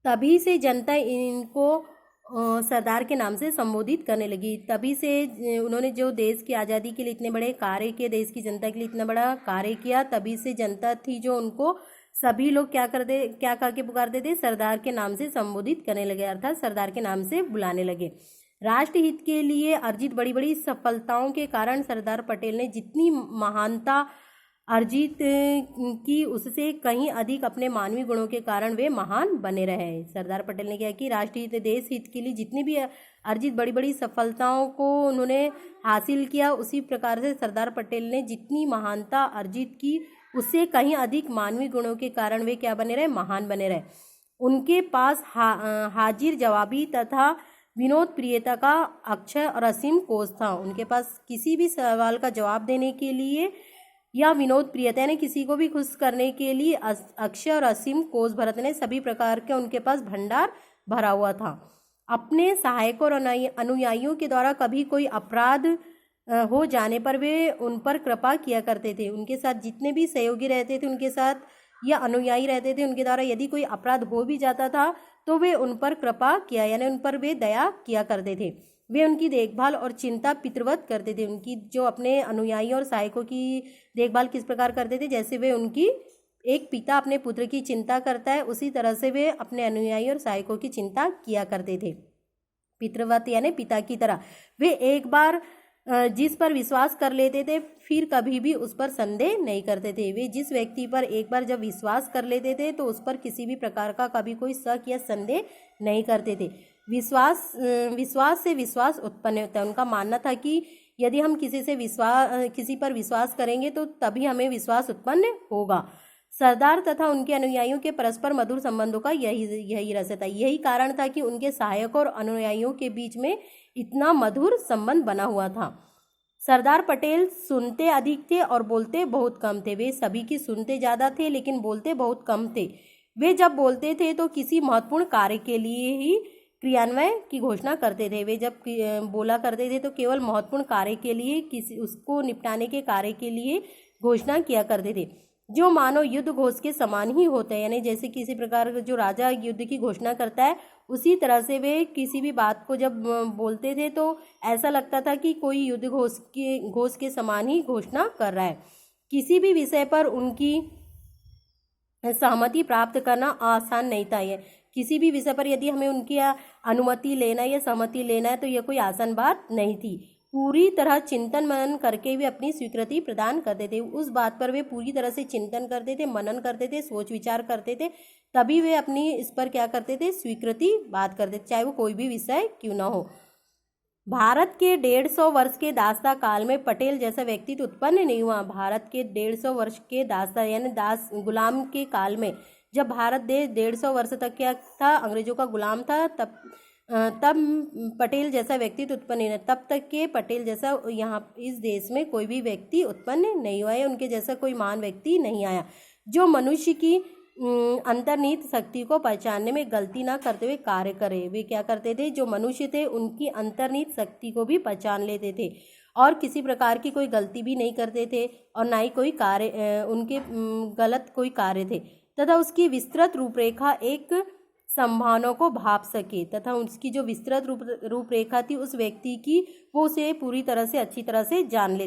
तभी से जनता इनको सरदार के नाम से संबोधित करने लगी। तभी से उन्होंने जो देश की आज़ादी के लिए इतने बड़े कार्य किए, देश की जनता के लिए इतना बड़ा कार्य किया, तभी से जनता थी जो उनको सभी लोग क्या कह के पुकारते थे, सरदार के नाम से संबोधित करने लगे, अर्थात सरदार के नाम से बुलाने लगे। राष्ट्रहित के लिए अर्जित बड़ी बड़ी सफलताओं के कारण सरदार पटेल ने जितनी महानता अर्जित की, उससे कहीं अधिक अपने मानवीय गुणों के कारण वे महान बने रहे। सरदार पटेल ने क्या कि राष्ट्रहित, देश हित के लिए जितनी भी अर्जित बड़ी बड़ी सफलताओं को उन्होंने हासिल किया, उसी प्रकार से सरदार पटेल ने जितनी महानता अर्जित की, उससे कहीं अधिक मानवीय गुणों के कारण वे क्या बने रहे, महान बने रहे। उनके पास हाजिर जवाबी तथा विनोद प्रियता का अक्षय और असीम कोश था। उनके पास किसी भी सवाल का जवाब देने के लिए या विनोद प्रियता ने किसी को भी खुश करने के लिए अक्षय और असीम कोश भरत ने सभी प्रकार के उनके पास भंडार भरा हुआ था। अपने सहायकों और अनुयायियों के द्वारा कभी कोई अपराध हो जाने पर वे उन पर कृपा किया करते थे। उनके साथ जितने भी सहयोगी रहते थे, उनके साथ या अनुयायी रहते थे, उनके द्वारा यदि कोई अपराध हो भी जाता था तो वे उन पर कृपा किया, यानी उन पर वे दया किया करते थे। वे उनकी देखभाल और चिंता पितृवत करते थे। उनकी जो अपने अनुयायियों और सहायकों की देखभाल किस प्रकार करते थे, जैसे वे उनकी एक पिता अपने पुत्र की चिंता करता है, उसी तरह से वे अपने अनुयायी और सहायकों की चिंता किया करते थे। पितृवत यानी पिता की तरह। वे एक बार जिस पर विश्वास कर लेते थे, फिर कभी भी उस पर संदेह नहीं करते थे। वे जिस व्यक्ति पर एक बार जब विश्वास कर लेते थे तो उस पर किसी भी प्रकार का कभी कोई शक या संदेह नहीं करते थे। विश्वास से विश्वास उत्पन्न होता है। उनका मानना था कि यदि हम किसी पर विश्वास करेंगे तो तभी हमें विश्वास उत्पन्न होगा। सरदार तथा उनके अनुयायियों के परस्पर मधुर संबंधों का यही रहस्य था। यही कारण था कि उनके सहायकों और अनुयायियों के बीच में इतना मधुर संबंध बना हुआ था। सरदार पटेल सुनते अधिक थे और बोलते बहुत कम थे। वे सभी की सुनते ज़्यादा थे लेकिन बोलते बहुत कम थे। वे जब बोलते थे तो किसी महत्वपूर्ण कार्य के लिए ही क्रियान्वयन की घोषणा करते थे। वे जब बोला करते थे तो केवल महत्वपूर्ण कार्य के लिए, उसको निपटाने के कार्य के लिए घोषणा किया करते थे, जो मानो युद्ध घोष के समान ही होते हैं। यानी जैसे किसी प्रकार जो राजा युद्ध की घोषणा करता है, उसी तरह से वे किसी भी बात को जब बोलते थे तो ऐसा लगता था कि कोई युद्ध घोष के समान ही घोषणा कर रहा है। किसी भी विषय पर उनकी सहमति प्राप्त करना आसान नहीं था। ये किसी भी विषय पर यदि हमें उनकी अनुमति लेना या सहमति लेना है तो यह कोई आसान बात नहीं थी। पूरी तरह चिंतन मनन करके वे अपनी स्वीकृति प्रदान करते थे। उस बात पर वे पूरी तरह से चिंतन करते थे, मनन करते थे, सोच विचार करते थे, तभी वे अपनी इस पर क्या करते थे, स्वीकृति बात करते थे, चाहे वो कोई भी विषय क्यों ना हो। भारत के 150 वर्ष के दासता काल में पटेल जैसा व्यक्तित्व उत्पन्न नहीं हुआ। भारत के 150 वर्ष के दासता यानी दास गुलाम के काल में, जब भारत देश 150 वर्ष तक क्या था, अंग्रेजों का गुलाम था, तब पटेल जैसा व्यक्तित्व उत्पन्न नहीं, तब तक के पटेल जैसा यहाँ इस देश में कोई भी व्यक्ति उत्पन्न नहीं हुआ है। उनके जैसा कोई महान व्यक्ति नहीं आया जो मनुष्य की अंतर्निहित शक्ति को पहचानने में गलती ना करते हुए कार्य करे। वे क्या करते थे, जो मनुष्य थे उनकी अंतर्निहित शक्ति को भी पहचान लेते थे और किसी प्रकार की कोई गलती भी नहीं करते थे और ना ही कोई कार्य उनके गलत कोई कार्य थे, तथा उसकी विस्तृत रूपरेखा एक संभावनाओं को भाप सके, तथा उसकी जो विस्तृत रूपरेखा थी उस व्यक्ति की, वो उसे पूरी तरह से अच्छी तरह से जान ले।